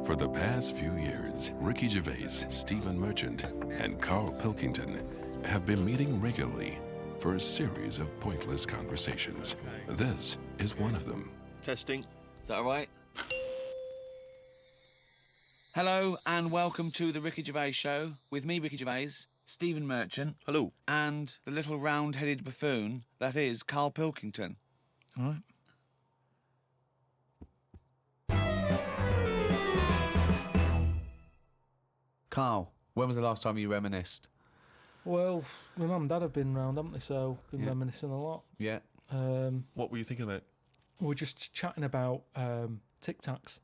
For the past few years, Ricky Gervais, Stephen Merchant, and Carl Pilkington have been meeting regularly for a series of pointless conversations. This is one of them. Testing. Is that all right? Hello and welcome to the Ricky Gervais Show with me, Ricky Gervais, Stephen Merchant. Hello. And the little round-headed buffoon that is Carl Pilkington. All right. Carl, when was the last time you reminisced? Well, my mum and dad have been round, haven't they? So been reminiscing a lot. Yeah. What were you thinking about? We're just chatting about Tic Tacs.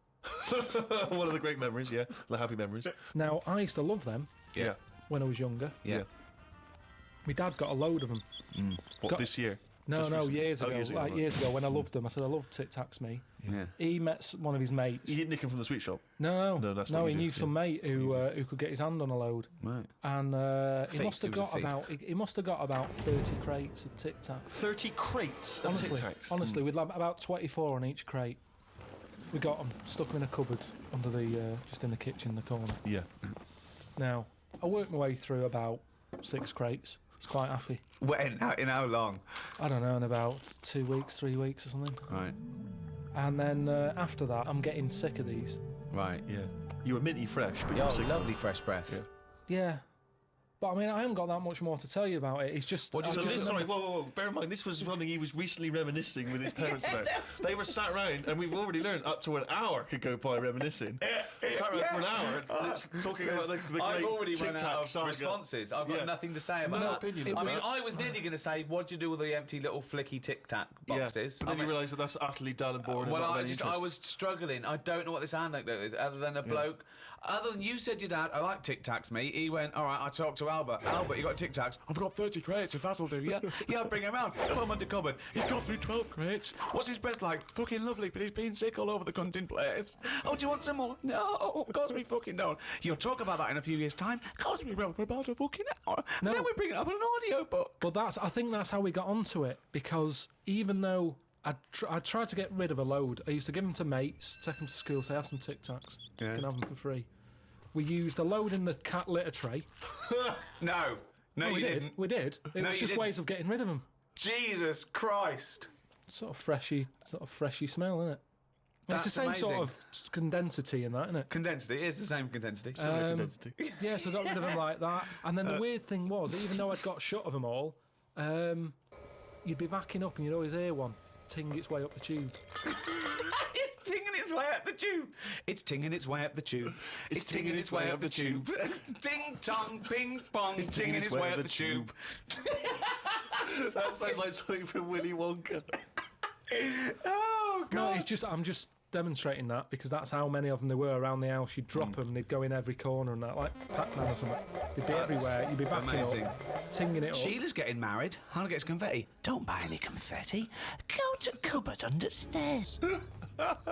One of the great memories, yeah. The happy memories. Now, I used to love them Yeah. when I was younger. Yeah. My dad got a load of them. What, this year? No, Just no, recently? years Oh, ago. right. Years ago when I loved them. I said, I love Tic Tacs, me. Yeah. He met one of his mates. You didn't nick him from the sweet shop? No, that's what he you knew did, some yeah. mate who could get his hand on a load. Right. And he Thief, must have he was a got thief. he must have got about 30 crates of Tic Tacs. 30 crates of Honestly, Tic Tacs. honestly, with like about 24 on each crate. We got them, stuck them in a cupboard under the just in the kitchen in the corner. Yeah. Now, I worked my way through about 6 crates. I was quite happy. In how long? I don't know, in about 2 weeks, 3 weeks or something. Right. And then after that, I'm getting sick of these. Right. Yeah. You were minty fresh, but you Oh, were sick. lovely fresh breath. Yeah. Yeah. But I mean, I haven't got that much more to tell you about it. It's just... What do you I So just this, remember- sorry, whoa. Bear in mind, this was something he was recently reminiscing with his parents about. They were sat round, and we've already learned up to an hour could go by reminiscing. Sat round for an hour, talking about the great I've already Tic run Tac out of saga. responses. I've got Yeah. nothing to say about No that. opinion I on mean, that. I was nearly going to say, what do you do with the empty little flicky Tic Tac boxes? Yeah, but then you realise that that's utterly dull and boring. Well, and not I of any interest. was struggling. I don't know what this anecdote is, other than a bloke. Other than you said your dad, I like Tic Tacs, mate. He went, all right, I talked to Albert. Albert, you got Tic Tacs? I've got 30 crates, if that'll do, yeah? Yeah, bring him round. Put him under cupboard. He's got through 12 crates. What's his breath like? Fucking lovely, but he's been sick all over the cunting place. Oh, do you want some more? No, of course we fucking don't. You'll talk about that in a few years' time. Of course we will, for about a fucking hour. No. Then we bring it up in an audio book. But I think that's how we got onto it, because even though I tried to get rid of a load, I used to give them to mates, take them to school, say, have some Tic Tacs. You can have them for free. We used a load in the cat litter tray. No, we you did. didn't. We did. It No, was you just didn't. ways of getting rid of them. Jesus Christ. Sort of freshy smell, isn't it? It's the That's same amazing. sort of condensity in that, isn't it? Condensity, it is the same condensity. Condensity. Yeah, so I got rid of them like that. And then the weird thing was, even though I'd got shut of them all, you'd be backing up and you'd always hear one ting its way up the tube. It's tinging its way up the tube. It's tinging its way up the tube. It's tinging its way up the tube. Ding tong, ping pong. It's tinging its way up the tube. That sounds like something from Willy Wonka. Oh, No, God. it's just I'm just demonstrating that because that's how many of them there were around the house. You'd drop them, they'd go in every corner and that, like Pac-Man or something. They'd be everywhere. You'd be backing amazing. up, tinging it up. Sheila's getting married. Hannah gets confetti. Don't buy any confetti. Go to cupboard under stairs.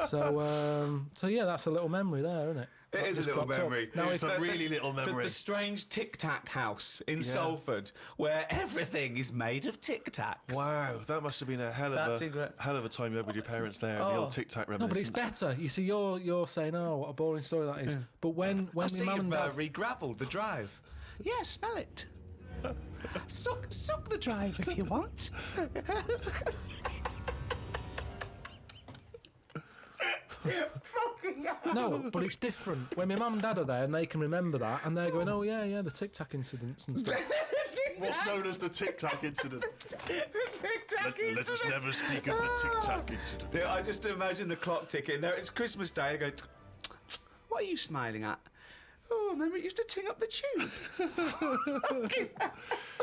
So yeah, that's a little memory there, isn't it? It That is a just little cropped up. memory. Now, It's a really little memory. The strange Tic Tac house in Salford, where everything is made of Tic Tacs. Wow, that must have been a hell That's of incredible. a time you had with your parents there. The old Tic Tac no, but it's reminiscence. better. You see, you're saying, oh, what a boring story that is. But when I my see mum you've and dad, re-gravelled the drive. Yeah, smell it. Suck the drive if you want. Fucking hell. no, but it's different. When my mum and dad are there and they can remember that, and they're going, oh yeah, the Tic Tac incidents and stuff. What's known as the Tic Tac incident? The Tic Tac Let us incident. never speak of the Tic Tac incident. Yeah, I just imagine the clock ticking. There, it's Christmas Day. I go, what are you smiling at? Oh, remember it used to ting up the tube.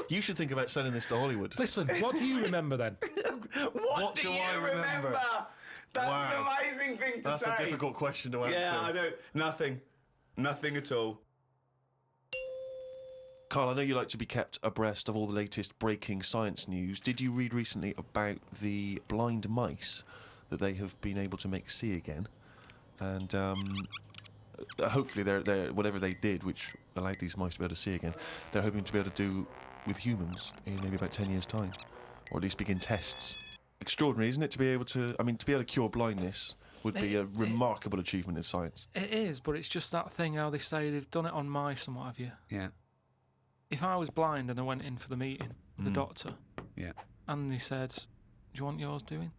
You should think about selling this to Hollywood. Listen, what do you remember then? What do do you I remember? That's Wow. an amazing thing to That's say. a difficult question to answer. Yeah, I don't. Nothing at all. Carl, I know you like to be kept abreast of all the latest breaking science news. Did you read recently about the blind mice that they have been able to make see again? And hopefully they're whatever they did, which allowed these mice to be able to see again, they're hoping to be able to do with humans in maybe about 10 years' time, or at least begin tests. Extraordinary, isn't it, to be able to cure blindness would be a remarkable achievement in science. It is, but it's just that thing how they say they've done it on mice and what have you. Yeah. If I was blind and I went in for the meeting with the doctor, Yeah. and they said, "Do you want yours doing?"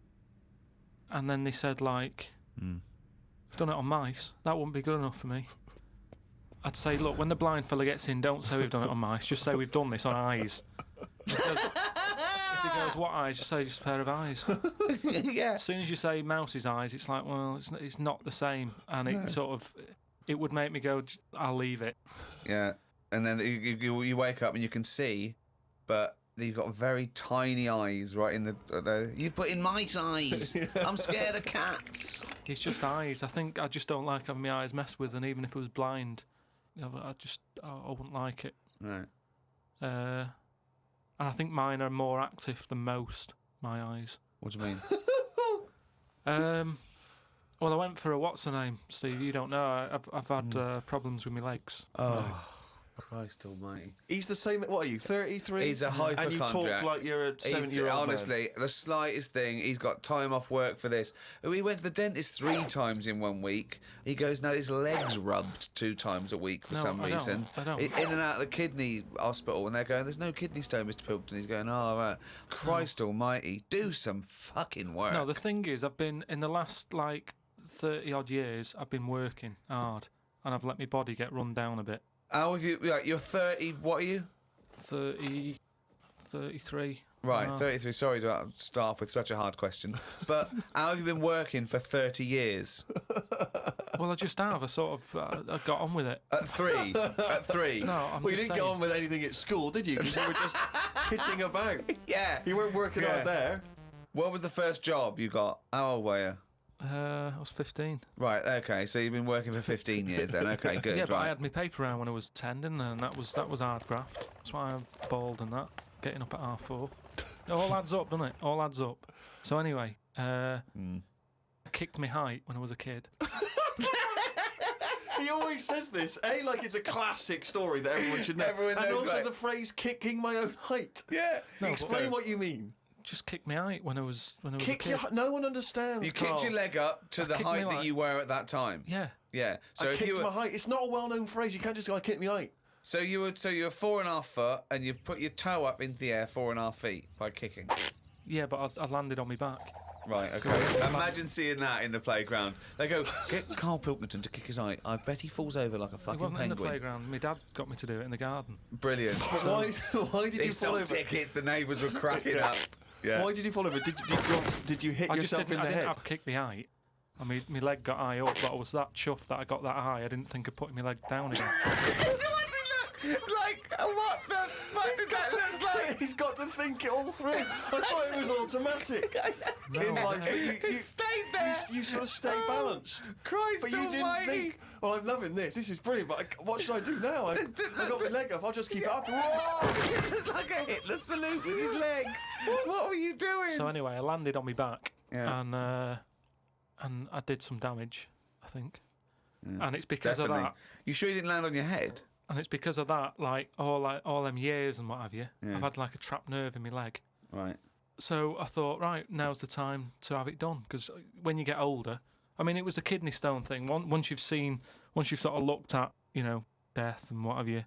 And then they said, like, "We've done it on mice," that wouldn't be good enough for me. I'd say, look, when the blind fella gets in, don't say we've done it on mice, just say we've done this on eyes. Because if he goes, what eyes? Just say just a pair of eyes. Yeah. As soon as you say mouse's eyes, it's like, well, it's not the same. And it sort of, it would make me go, I'll leave it. Yeah. And then you wake up and you can see, but you've got very tiny eyes right in the you've put in mice eyes. I'm scared of cats. It's just eyes. I think I just don't like having my eyes messed with, and even if I was blind, I wouldn't like it. Right. And I think mine are more active than most, my eyes. What do you mean? Well, I went for a what's her name, Steve. You don't know. I've had problems with my legs. Oh, Christ Almighty! He's the same. What are you? 33. He's a hypochondriac. And you talk like you're a 70-year-old honestly, the slightest thing, he's got time off work for this. We went to the dentist 3 times in 1 week. He goes, now his leg's rubbed 2 times a week for some reason. I don't. In and out of the kidney hospital, and they're going, there's no kidney stone, Mr. Pilkington. He's going, oh, right. Christ Almighty, do some fucking work. No, the thing is, I've been, in the last, 30-odd years, I've been working hard, and I've let my body get run down a bit. How have you, you're 30, what are you? 30, 33. Right, 33. Sorry to start off with such a hard question. But how have you been working for 30 years? Well, I just have. I sort of I got on with it. At 3? At 3? No, I'm Well, you just didn't saying. get on with anything at school, did you? Because you were just titting about. Yeah. You weren't working hard there. What was the first job you got? How old were you? I was 15. Right, okay, so you've been working for 15 years then. Okay, good, Yeah, but I right. had my paper round when I was 10, didn't I? And that was hard graft. That's why I'm bald and that. Getting up at 4:30. It all adds up, doesn't it? All adds up. So anyway, I kicked my height when I was a kid. He always says this, like it's a classic story that everyone should know. Everyone and knows, also right? the phrase "kicking my own height." Yeah. Explain what you mean. Just kicked my height when I was a Kick kid. your. No one understands. You kicked your leg up to the kicked height me that you were at that time. Yeah. Yeah. So I if kicked you were, my height. It's not a well-known phrase. You can't just go, "I kicked my height." so you're 4.5 foot and you've put your toe up into the air 4.5 feet by kicking. Yeah, but I landed on my back. Right, okay. Imagine seeing that in the playground. They go, get Carl Pilkington to kick his height. I bet he falls over like a It fucking wasn't in the penguin. playground. My dad got me to do it in the garden. Brilliant. But why did He you fall sold over? tickets, the neighbours were cracking up. Yeah. Why did you fall over? Did you hit I just yourself didn't, in I the didn't head? have kicked my height. I mean, my leg got high up, but I was that chuffed that I got that high. I didn't think of putting my leg down again. What did it look like? What the fuck did that look like? He's got to think it all through. I thought it was automatic. No, In I like, didn't. It stayed there. You sort of stay balanced. Christ But you didn't almighty. think, well, I'm loving this. This is brilliant, but what should I do now? I got my leg up. I'll just keep it up. Whoa! It looked like a Hitler salute with his leg. What were you doing? So anyway, I landed on my back, Yeah. and I did some damage, I think. And it's because Definitely. of that. You sure you didn't land on your head? And it's because of that, all them years and what have you. Yeah. I've had like a trapped nerve in my leg. Right. So I thought, right, now's the time to have it done. Because when you get older, I mean, it was the kidney stone thing. Once you've sort of looked at, death and what have you,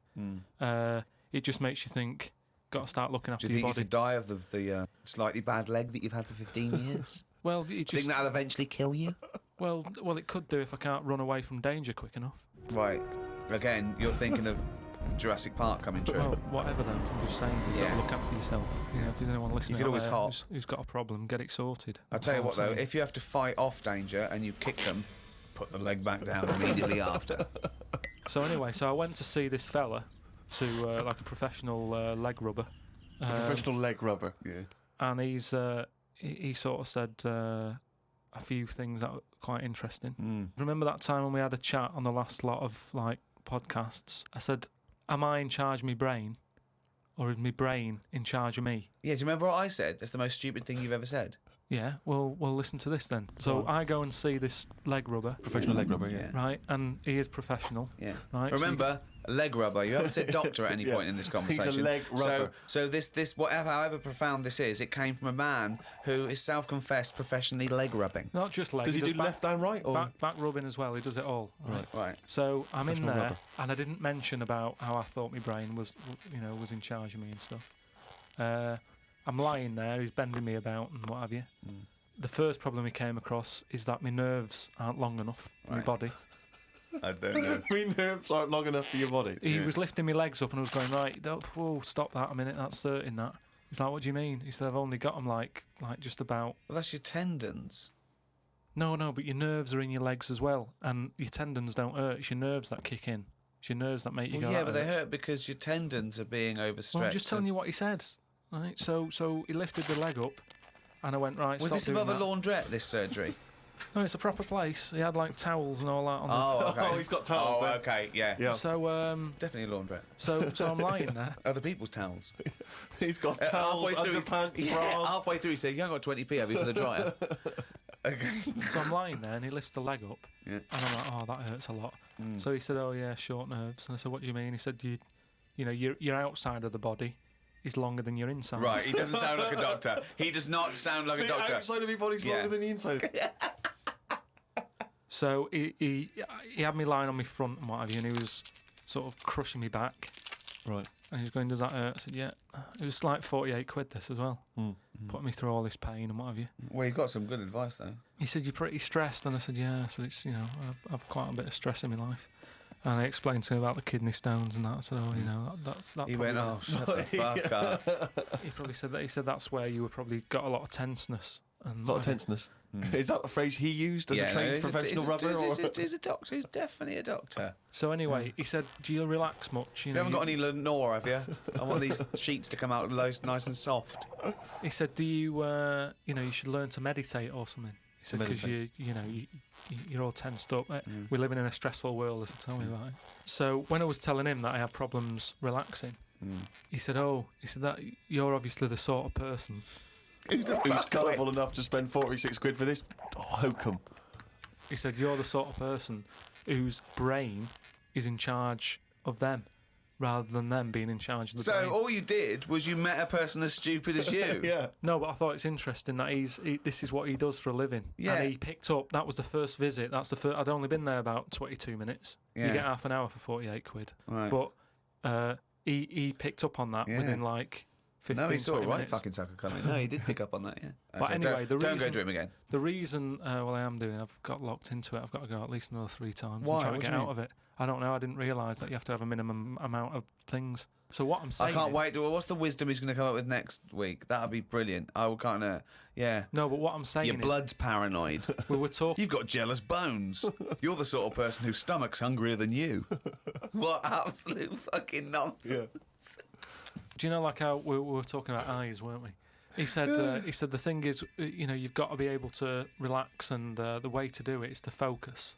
it just makes you think, got to start looking after Do you your think you body. could die of the slightly bad leg that you've had for 15 years? Well, Do you think that'll eventually kill you? well, it could do if I can't run away from danger quick enough. Right. Again, you're thinking of Jurassic Park coming true. Well, whatever then. I'm just saying, you've got Yeah. to look after yourself. If there's anyone listening could out always there hop. who's got a problem, get it sorted. I'll tell you That's what, all though, I'm saying. if you have to fight off danger and you kick them, put the leg back down immediately after. So anyway, I went to see this fella, to like a professional leg rubber. Professional leg rubber. Yeah. And he sort of said a few things that were quite interesting. Remember that time when we had a chat on the last lot of podcasts? I said, am I in charge of my brain, or is my brain in charge of me? Yeah, do you remember what I said? That's the most stupid thing you've ever said. Yeah, well, listen to this then. So Go on. I go and see this leg rubber, Professional leg rubber, yeah. right? And he is professional. Yeah. Right. so Remember, leg rubber. You haven't said doctor at any point in this conversation. leg rubber. So this whatever, however profound this is, it came from a man who is self-confessed professionally leg rubbing. not just leg. Does he do does left and right? Or? back rubbing as well. He does it all. Right. Right. So I'm in Professional there, rubber. and I didn't mention about how I thought my brain was in charge of me and stuff. I'm lying there. He's bending me about and what have you. The first problem he came across is that my nerves aren't long enough for my Right. body. I don't know. My nerves aren't long enough for your body. He was lifting my legs up and I was going, right, whoa, stop that a minute, that's hurting that. He's like, what do you mean? He said, I've only got them like just about... Well, that's your tendons. No, but your nerves are in your legs as well. And your tendons don't hurt, it's your nerves that kick in. It's your nerves that make you Well, go, yeah, that but they hurts. hurt because your tendons are being overstretched. Well, I'm just telling you what he said. Right, so he lifted the leg up and I went, right, Was stop this doing above a that. laundrette, this surgery? No, it's a proper place. He had like towels and all that on Oh, okay. Oh, he's got towels Oh, there. okay, yeah. Yeah. So Definitely a laundrette. so I'm lying there. Other people's towels. He's got towels, underpants, bras. halfway through, he said, "You haven't got 20p, have you, for the dryer?" Okay. So I'm lying there and he lifts the leg up Yeah. and I'm like, oh, that hurts a lot. So he said, oh yeah, short nerves. And I said, what do you mean? He said, your outside of the body is longer than your inside. Right, he doesn't sound like a doctor. He does not sound like a The doctor. outside of your body's Yeah. longer than the inside. So he had me lying on my front and what have you, and he was sort of crushing me back. Right. And he was going, does that hurt? I said, yeah. It was like 48 quid this as well. Putting me through all this pain and what have you. Well, you've got some good advice, though. He said, you're pretty stressed. And I said, yeah. So it's, I've quite a bit of stress in my life. And I explained to him about the kidney stones and that. I said, oh, that's that. He probably went, "Oh, shut the fuck up." He probably said that. He said that's where you were probably got a lot of tenseness. And A lot of tenseness. Is that the phrase he used as a trained professional rubber? He's a doctor. He's definitely a doctor. So anyway, he said, do you relax much? You haven't got any Lenore, have you? I want these sheets to come out nice and soft. He said, do you, you should learn to meditate or something. He said, because you're all tensed up. We're living in a stressful world, as he told me about it. So when I was telling him that I have problems relaxing, he said, that you're obviously the sort of person. Who's gullible enough to spend 46 quid for this hokum? He said, you're the sort of person whose brain is in charge of them, rather than them being in charge of the brain. So all you did was you met a person as stupid as you. Yeah. No, but I thought it's interesting that this is what he does for a living. Yeah. And he picked up, that was the first visit. That's the first, I'd only been there about 22 minutes. Yeah. You get half an hour for 48 quid. Right. But he picked up on that Yeah. within like 15, No, he saw a 20 right minutes. fucking sucker coming. No, he did pick up on that, yeah. But Okay, anyway, don't go to him again. The reason, I am doing, I've got locked into it. I've got to go at least another 3 times Why? and try to What get do you out of it. I don't know. I didn't realise that you have to have a minimum amount of things. So what I'm I saying can't is, wait. Well, what's the wisdom he's going to come up with next week? That'll be brilliant. I will kind of, yeah. No, but what I'm saying Your is, blood's paranoid. we were talking. You've got jealous bones. You're the sort of person whose stomach's hungrier than you. What absolute fucking nonsense. Yeah. Do you know, like how we were talking about eyes, weren't we? He said the thing is, you've got to be able to relax, and the way to do it is to focus.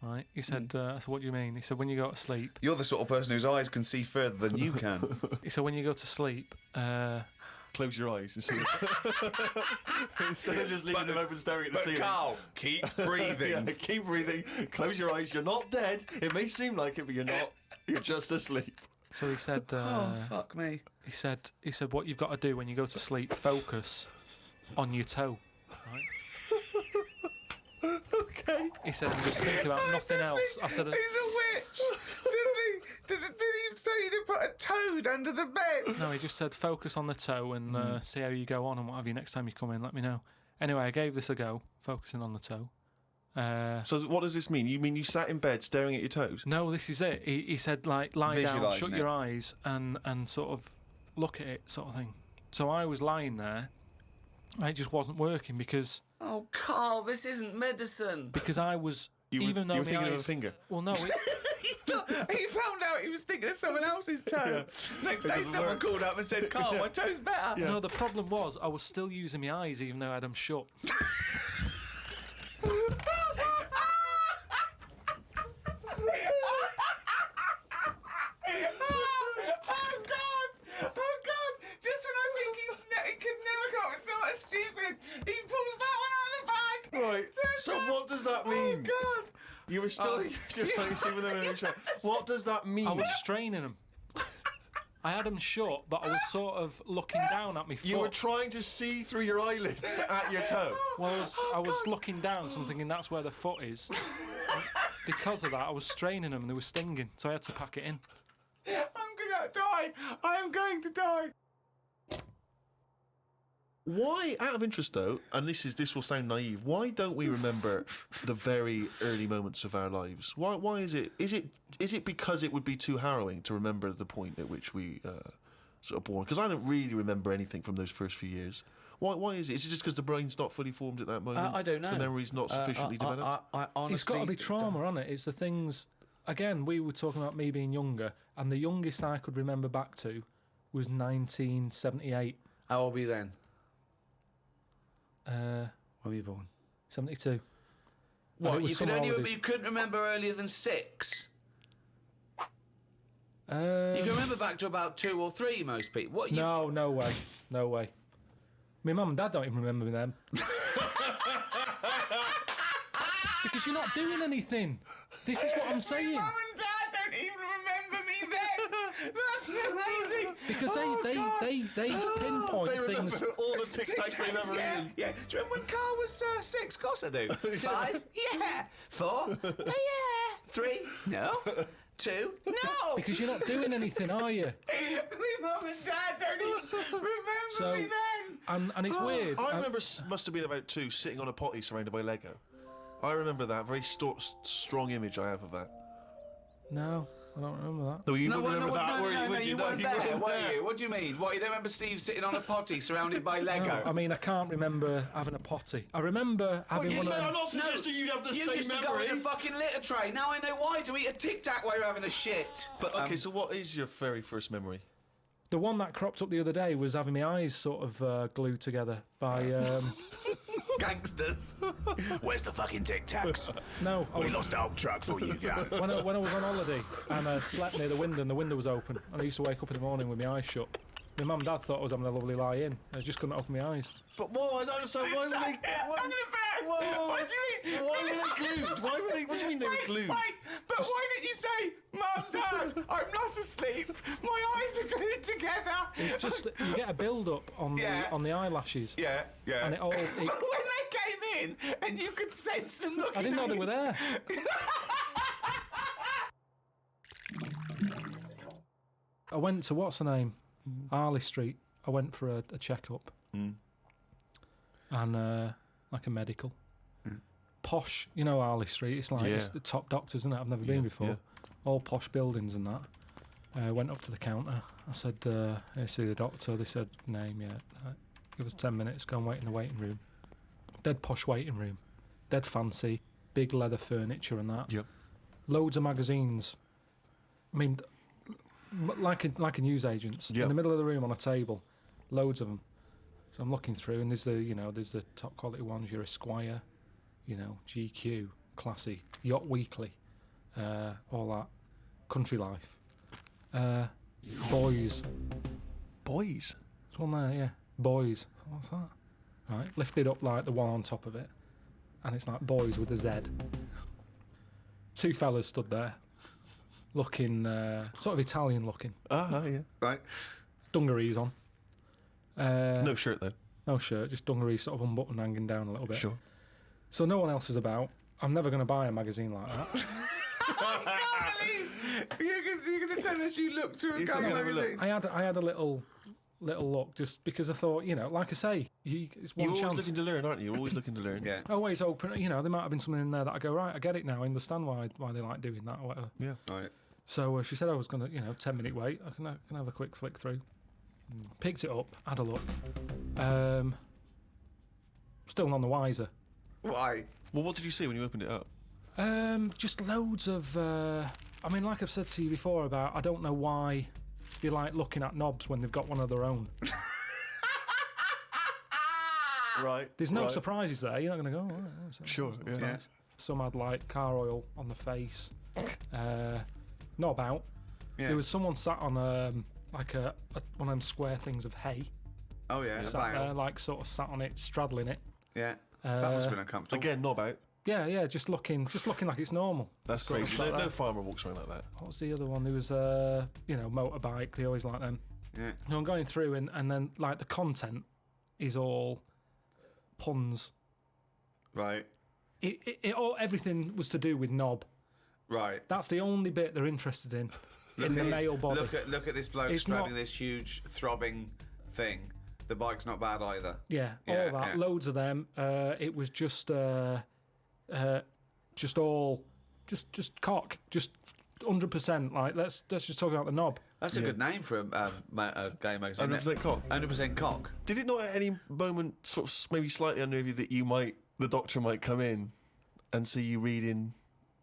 Right? He said, I said, what do you mean? He said, when you go to sleep. You're the sort of person whose eyes can see further than you can. He said, when you go to sleep. Close your eyes and see. Instead of just leaving them open, staring at the ceiling. Carl, keep breathing. Yeah, keep breathing. Close your eyes. You're not dead. It may seem like it, but you're not. You're just asleep. So he said. Oh, fuck me. He said, what you've got to do when you go to sleep, focus on your toe. Right? Okay. He said, and just think about nothing else. I said, He's a witch. Did he say you to put a toad under the bed? no, he just said, focus on the toe and see how you go on and what have you. Next time you come in, let me know. Anyway, I gave this a go, focusing on the toe. So what does this mean? You mean you sat in bed staring at your toes? No, this is it. He said, like, lie down, Visualising shut it. your eyes and sort of look at it, sort of thing. So I was lying there. It just wasn't working because Oh, Carl, this isn't medicine. I was, You even were though my thinking of a eyes... finger. Well, no, He found out he was thinking of someone else's toe. Next day, doesn't someone work. called up and said, Carl, my toe's better. no, the problem was I was still using my eyes even though I had them shut. Oh God! Just when I think he could never come up with something stupid, he what does that mean? Oh, God. You were still sleeping with them in the shower. What does that mean? I was straining them. I had them shut, but I was sort of looking down at my foot. You were trying to see through your eyelids at your toe. Well, I was looking down, so I'm thinking that's where the foot is. Because of that, I was straining them and they were stinging, so I had to pack it in. I'm going to die. I am going to die. Why, out of interest though, and this will sound naive, why don't we remember the very early moments of our lives? Why is it? Is it because it would be too harrowing to remember the point at which we sort of born? Because I don't really remember anything from those first few years. Why is it? Is it just because the brain's not fully formed at that moment? I don't know. The memory's not sufficiently developed? I honestly, It's got to be trauma, hasn't it? It's the things. Again, we were talking about me being younger, and the youngest I could remember back to was 1978. How old were you then? When were you born? 72. What, you couldn't remember earlier than 6? You can remember back to about 2 or 3, most people. What? No way. No way. My mum and dad don't even remember me then. Because you're not doing anything. This is what I'm saying. My mum and dad don't even remember me then. That's amazing. Because they pinpoint They remember things. all the Tic Tacs they've ever eaten. Yeah. Do you remember when Carl was 6? Of course I do. 5? Yeah. 4? Yeah. 3? No. 2? No. Because you're not doing anything, are you? My mum and dad don't even remember me then. And it's weird. I remember must have been about 2 sitting on a potty surrounded by Lego. I remember that. Very strong image I have of that. No, I don't remember that. No, you wouldn't remember that, were you? No, Would you No, weren't you there, weren't were there. you? What do you mean? What, you don't remember Steve sitting on a potty surrounded by Lego? No, I mean, I can't remember having a potty. I remember having one of them. I'm not suggesting you have the You same used to go memory. in a fucking litter tray. Now I know why, to eat a Tic Tac while you're having a shit. But okay, so what is your very first memory? The one that cropped up the other day was having my eyes sort of glued together by... Gangsters. Where's the fucking Tic Tacs? No, I was, lost the old truck for you, guys. when I was on holiday and I slept near the window and the window was open and I used to wake up in the morning with my eyes shut. My mum and dad thought I was having a lovely lie in. I just couldn't open my eyes. But whoa, I don't understand. Why were they? I'm gonna burst. Whoa. What do you mean? Why were they glued? Why were they? What do you mean they were glued? Wait, but why didn't you say, Mum, Dad, I'm not asleep. My eyes are glued together. It's just that you get a build-up on the eyelashes. Yeah. And it all... But when they came in and you could sense them looking I didn't know at they you. were there. I went to, what's the name? Harley Street. I went for a check-up. And like a medical. Posh, you know Harley Street, it's like it's the top doctors, isn't it? I've never been before. Yeah. All posh buildings and that. Went up to the counter. I said, I see the doctor. They said, name, yeah. Give us 10 minutes, go and wait in the waiting room. Dead posh waiting room. Dead fancy. Big leather furniture and that. Yep. Loads of magazines. I mean, like a newsagent's. Yep. In the middle of the room on a table. Loads of them. So I'm looking through and there's the top quality ones. Your Esquire, GQ, Classy, Yacht Weekly, all that. Country Life. Boys. Boys. There's one there, yeah. Boys. What's that? Right, lifted up like the one on top of it. And it's like Boys with a Z. 2 fellas stood there. Looking, sort of Italian looking. Yeah. Right. Dungarees on. No shirt though. No shirt, just dungarees sort of unbuttoned, hanging down a little bit. Sure. So no one else is about. I'm never going to buy a magazine like that. I can't believe you're going to tell us you looked through a can have a magazine. I had a little look just because I thought, like I say, it's one You're always chance. looking to learn, aren't you? You're always looking to learn. Yeah. Always open. There might have been something in there that I go, right, I get it now. I understand why they like doing that or whatever. Yeah. Right. So she said I was going to, 10-minute wait. I can have a quick flick through. Picked it up, had a look. Still none the wiser. Why? Well, what did you see when you opened it up? Just loads of... like I've said to you before about, I don't know why they like looking at knobs when they've got one of their own. Right. There's no surprises there. You're not going to go, Sure, that's yeah. nice. Some had like car oil on the face. Knob out. Yeah. There was someone sat on one of them square things of hay. Oh, yeah. Sat there, like sort of sat on it, straddling it. Yeah. That must have been uncomfortable. Again, knob out. Yeah, just looking like it's normal. That's Sort of crazy. like No that. farmer walks around like that. What was the other one? There was motorbike. They always like them. Yeah. No, I'm going through and then like the content is all puns. Right. Everything was to do with knob. Right. That's the only bit they're interested in the male body. Look at this bloke It's straddling not- this huge throbbing thing. The bike's not bad either. Yeah, all Yeah, that, yeah. loads of them. It was just cock, just 100%. Like let's just talk about the knob. That's a good name for a gay magazine. 100% cock. 100% cock. Did it not at any moment sort of maybe slightly unnerve you that the doctor might come in and see you reading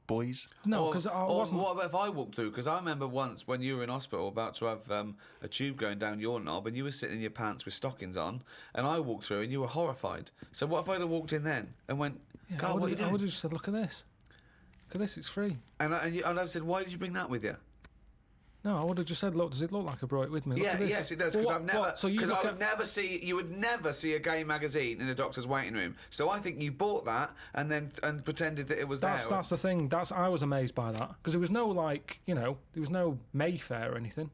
boys? No, because I wasn't. What about if I walked through? Because I remember once when you were in hospital about to have a tube going down your knob and you were sitting in your pants with stockings on and I walked through and you were horrified. So what if I'd have walked in then and went, Yeah, God, what are you I doing? would have just said, look at this. Look at this, it's free. And I said, why did you bring that with you? No, I would have just said, look, does it look like I brought it with me? Look at this. Yes, it does. Well, Because I've never. what? So you Because look I at would never see. You would never see a gay magazine in a doctor's waiting room. So I think you bought that and pretended that it was there. that's the thing. I was amazed by that because there was no there was no Mayfair or anything.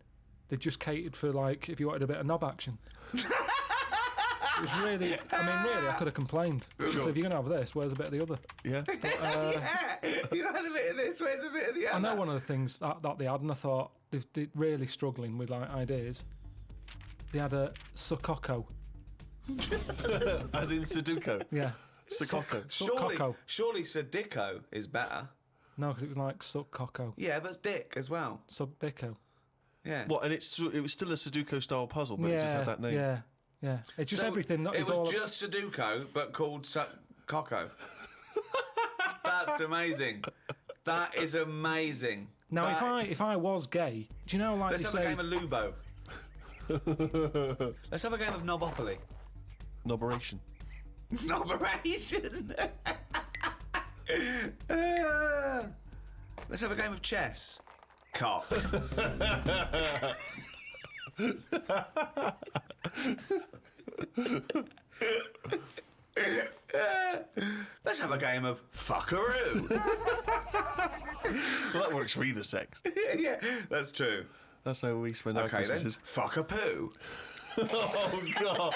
They just catered for if you wanted a bit of knob action. It was really. I could have complained. So if you're gonna have this, where's a bit of the other? Yeah. Yeah, you had a bit of this. Where's a bit of the other? I know one of the things that they had, and I thought they're really struggling with ideas. They had a Sukoko. As in Sudoku. Yeah. Sukoko. Sukoko. Surely Sadico is better. No, because it was like Sukoko. Yeah, but it's dick as well. Subdico. Yeah. What? And it was still a Sudoku style puzzle, but it just had that name. Yeah. It's just So everything. It was just Sudoku, but called Coco. That's amazing. That is amazing. Now, if I was gay, do you know Let's they have say? a game of Lubo. Let's have a game of Knobopoly. Noberation. Noberation. Let's have a game of chess. Cock. Let's have a game of fuckaroo. Well, that works for either sex. Yeah, that's true. That's how we spend our Okay then, Christmases. fuck a poo. Oh, God.